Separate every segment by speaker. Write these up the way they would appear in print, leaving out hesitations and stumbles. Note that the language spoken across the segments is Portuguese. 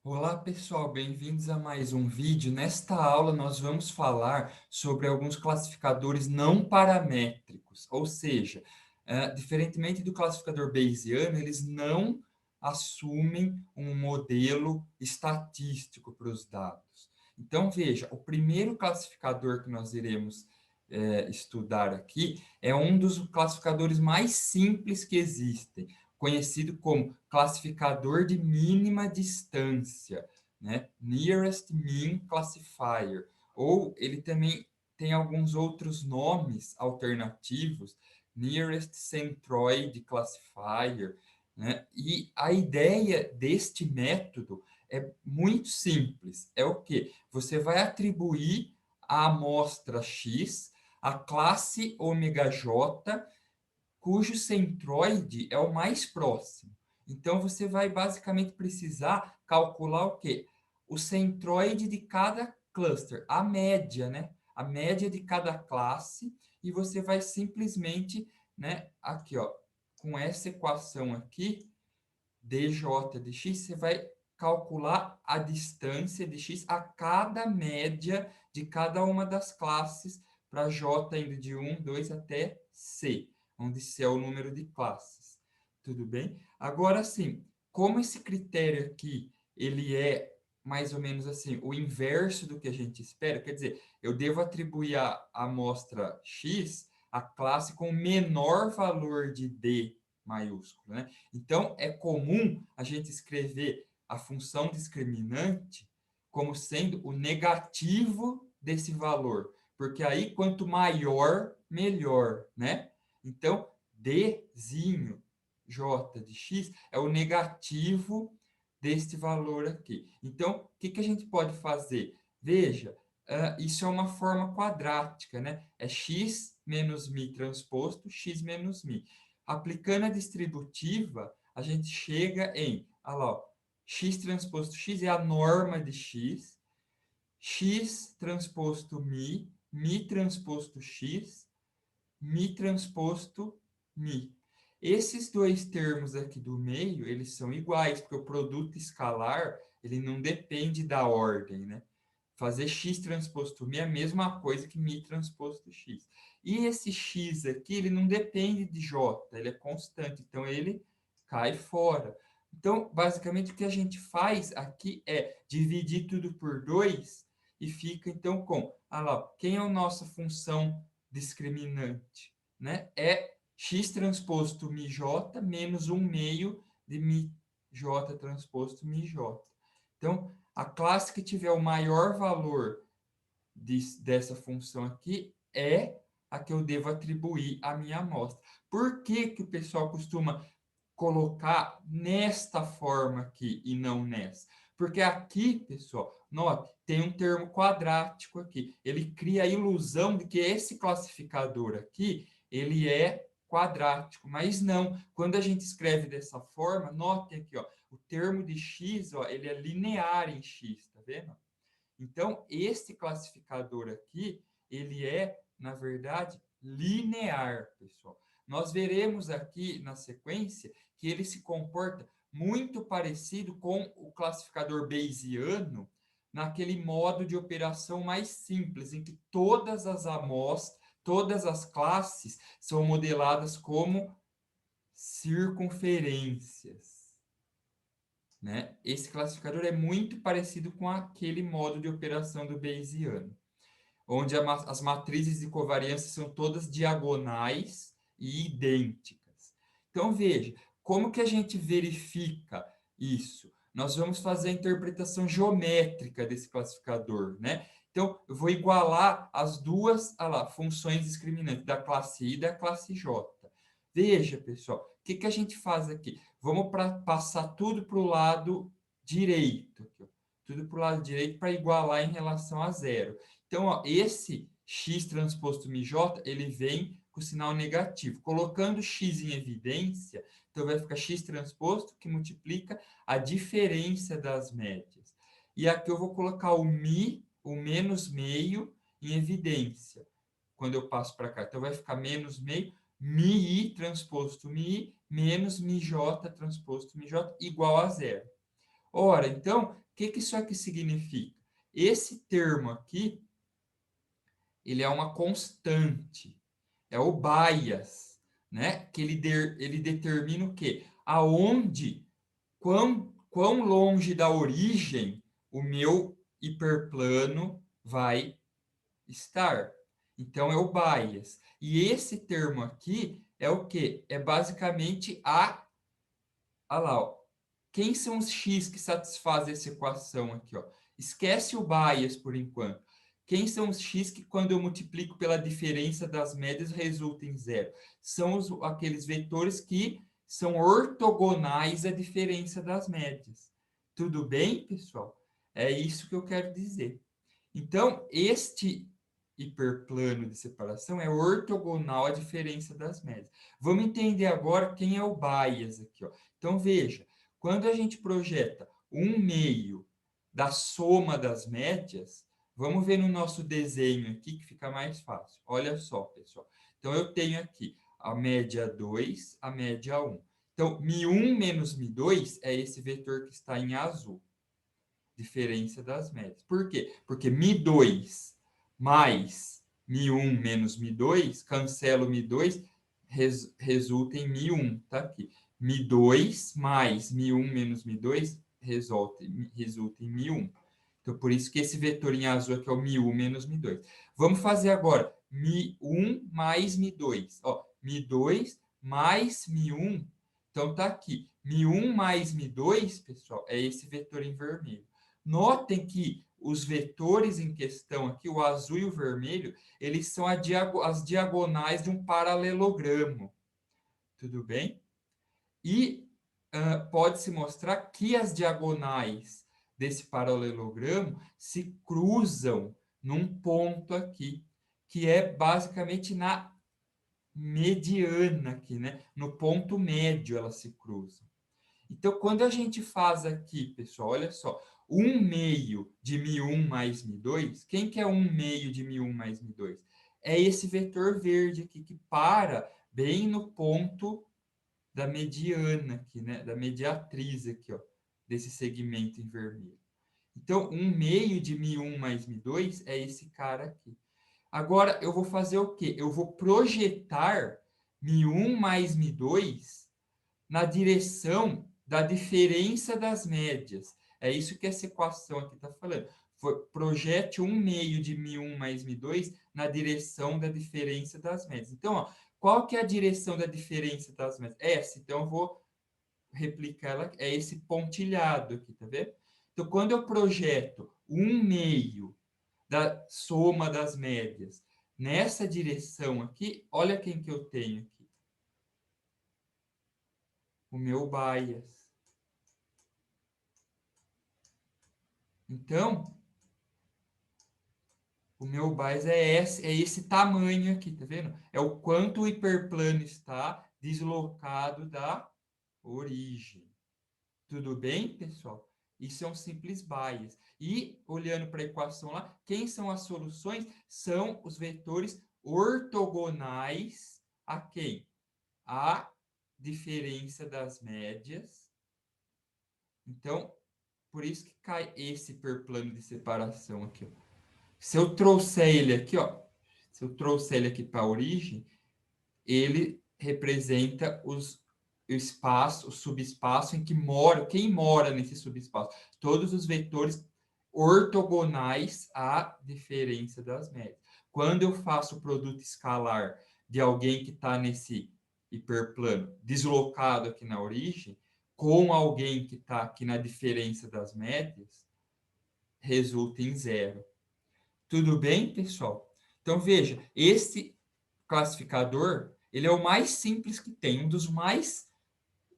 Speaker 1: Olá pessoal, bem-vindos a mais um vídeo. Nesta aula nós vamos falar sobre alguns classificadores não paramétricos, ou seja, diferentemente do classificador Bayesiano, eles não assumem um modelo estatístico para os dados. Então veja, o primeiro classificador que nós iremos estudar aqui é um dos classificadores mais simples que existem, conhecido como classificador de mínima distância, né? Nearest Mean Classifier. Ou ele também tem alguns outros nomes alternativos, Nearest Centroid Classifier, né? E a ideia deste método é muito simples. É o que? Você vai atribuir à amostra X a classe ômega J cujo centroide é o mais próximo. Então, você vai basicamente precisar calcular o quê? O centroide de cada cluster, a média, né? A média de cada classe, e você vai simplesmente, né, aqui, ó, com essa equação aqui, dj de x, você vai calcular a distância de x a cada média de cada uma das classes para j indo de 1, 2 até c, onde c é o número de classes. Tudo bem? Agora sim, como esse critério aqui, ele é mais ou menos assim, o inverso do que a gente espera, quer dizer, eu devo atribuir a amostra x a classe com menor valor de d maiúsculo, né? Então, é comum a gente escrever a função discriminante como sendo o negativo desse valor, porque aí quanto maior, melhor, né? Então, dzinho j de x é o negativo deste valor aqui. Então, o que a gente pode fazer? Veja, isso é uma forma quadrática, né? É x menos mi transposto, x menos mi. Aplicando a distributiva, a gente chega em, olha lá, ó, x transposto x é a norma de x, x transposto mi, mi transposto x, mi transposto mi. Esses dois termos aqui do meio, eles são iguais, porque o produto escalar, ele não depende da ordem, né? Fazer x transposto mi é a mesma coisa que mi transposto x. E esse x aqui, ele não depende de j, ele é constante, então ele cai fora. Então, basicamente, o que a gente faz aqui é dividir tudo por 2 e fica, então, com... Ah lá, quem é a nossa função discriminante? Né? É x transposto mi j menos 1 meio de mi j transposto mi j. Então, a classe que tiver o maior valor dessa função aqui é a que eu devo atribuir à minha amostra. Por que o pessoal costuma colocar nesta forma aqui e não nessa? Porque aqui, pessoal, note, tem um termo quadrático aqui. Ele cria a ilusão de que esse classificador aqui, ele é quadrático, mas não. Quando a gente escreve dessa forma, notem aqui, ó, o termo de x, ó, ele é linear em x, tá vendo? Então, este classificador aqui, ele é, na verdade, linear, pessoal. Nós veremos aqui na sequência que ele se comporta muito parecido com o classificador Bayesiano, naquele modo de operação mais simples, em que todas as amostras, todas as classes são modeladas como circunferências. Né? Esse classificador é muito parecido com aquele modo de operação do Bayesiano, onde as matrizes de covariância são todas diagonais e idênticas. Então, veja, como que a gente verifica isso? Nós vamos fazer a interpretação geométrica desse classificador, né? Então, eu vou igualar as duas funções discriminantes, da classe I e da classe J. Veja, pessoal, o que a gente faz aqui? Vamos passar tudo para o lado direito. Aqui, ó. Tudo para o lado direito para igualar em relação a zero. Então, ó, esse x transposto μj, ele vem com o sinal negativo. Colocando x em evidência, então vai ficar x transposto, que multiplica a diferença das médias. E aqui eu vou colocar o mi, o menos meio, em evidência, quando eu passo para cá. Então, vai ficar menos meio, mi transposto mi, menos μj transposto μj, igual a zero. Ora, então, o que isso aqui significa? Esse termo aqui, ele é uma constante, é o bias, né? Que ele determina o quê? Aonde, quão longe da origem o meu hiperplano vai estar. Então, é o bias. E esse termo aqui é o quê? É basicamente olha lá, ó. Quem são os x que satisfazem essa equação aqui, ó? Esquece o bias por enquanto. Quem são os x que, quando eu multiplico pela diferença das médias, resulta em zero? São aqueles vetores que são ortogonais à diferença das médias. Tudo bem, pessoal? É isso que eu quero dizer. Então, este hiperplano de separação é ortogonal à diferença das médias. Vamos entender agora quem é o bias aqui, ó. Então, veja, quando a gente projeta 1/2 da soma das médias, vamos ver no nosso desenho aqui que fica mais fácil. Olha só, pessoal. Então, eu tenho aqui a média 2, a média 1. Então, μ1 menos μ2 é esse vetor que está em azul. Diferença das médias. Por quê? Porque μ2 mais μ1 menos μ2, cancela o μ2, resulta em μ1, tá aqui. μ2 mais μ1 menos μ2 resulta em μ1. Então, por isso que esse vetor em azul aqui é o μ1 menos μ2. Vamos fazer agora μ1 mais μ2. Ó, μ2 mais μ1. Então, tá aqui. μ1 mais μ2, pessoal, é esse vetor em vermelho. Notem que os vetores em questão aqui, o azul e o vermelho, eles são as diagonais de um paralelogramo. Tudo bem? E pode-se mostrar que as diagonais desse paralelogramo se cruzam num ponto aqui, que é basicamente na mediana aqui, né? No ponto médio elas se cruzam. Então, quando a gente faz aqui, pessoal, olha só, 1/2 de μ1 mais μ2, quem que é 1/2 de μ1 mais μ2? É esse vetor verde aqui que para bem no ponto da mediana aqui, né? Da mediatriz aqui, ó, desse segmento em vermelho. Então, 1/2 de μ1 mais μ2 é esse cara aqui. Agora, eu vou fazer o quê? Eu vou projetar μ1 mais μ2 na direção da diferença das médias. É isso que essa equação aqui está falando. Projete 1/2 de μ1 mais μ2 na direção da diferença das médias. Então, ó, qual que é a direção da diferença das médias? Essa. Então, eu vou replicar ela. É esse pontilhado aqui, tá vendo? Então, quando eu projeto 1/2 da soma das médias nessa direção aqui, olha quem que eu tenho aqui. O meu bias. Então, o meu bias é esse tamanho aqui, tá vendo? É o quanto o hiperplano está deslocado da origem. Tudo bem, pessoal? Isso é um simples bias. E, olhando para a equação lá, quem são as soluções? São os vetores ortogonais a quem? A diferença das médias. Então, por isso que cai esse hiperplano de separação aqui, ó. Se eu trouxer ele aqui, ó, se eu trouxer ele aqui para a origem, ele representa o espaço, o subespaço em que mora, quem mora nesse subespaço. Todos os vetores ortogonais à diferença das médias. Quando eu faço o produto escalar de alguém que está nesse hiperplano deslocado aqui na origem, com alguém que está aqui na diferença das médias, resulta em zero. Tudo bem, pessoal? Então, veja, esse classificador, ele é o mais simples que tem, um dos mais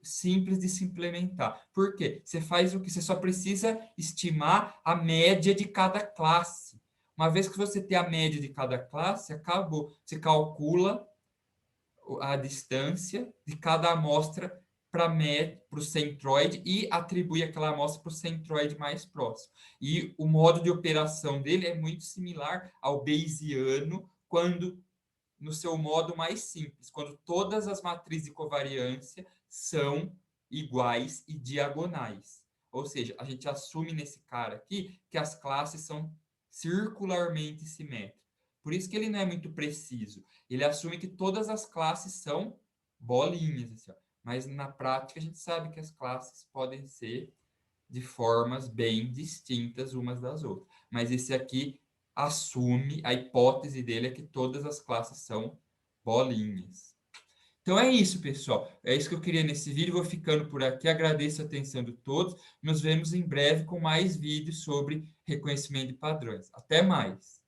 Speaker 1: simples de se implementar. Por quê? Você faz o que? Você só precisa estimar a média de cada classe. Uma vez que você tem a média de cada classe, acabou. Você calcula a distância de cada amostra para o centroide e atribui aquela amostra para o centroide mais próximo. E o modo de operação dele é muito similar ao bayesiano, quando no seu modo mais simples, quando todas as matrizes de covariância são iguais e diagonais. Ou seja, a gente assume nesse cara aqui que as classes são circularmente simétricas. Por isso que ele não é muito preciso. Ele assume que todas as classes são bolinhas, assim, ó. Mas na prática a gente sabe que as classes podem ser de formas bem distintas umas das outras. Mas esse aqui assume, a hipótese dele é que todas as classes são bolinhas. Então é isso, pessoal. É isso que eu queria nesse vídeo. Vou ficando por aqui. Agradeço a atenção de todos. Nos vemos em breve com mais vídeos sobre reconhecimento de padrões. Até mais.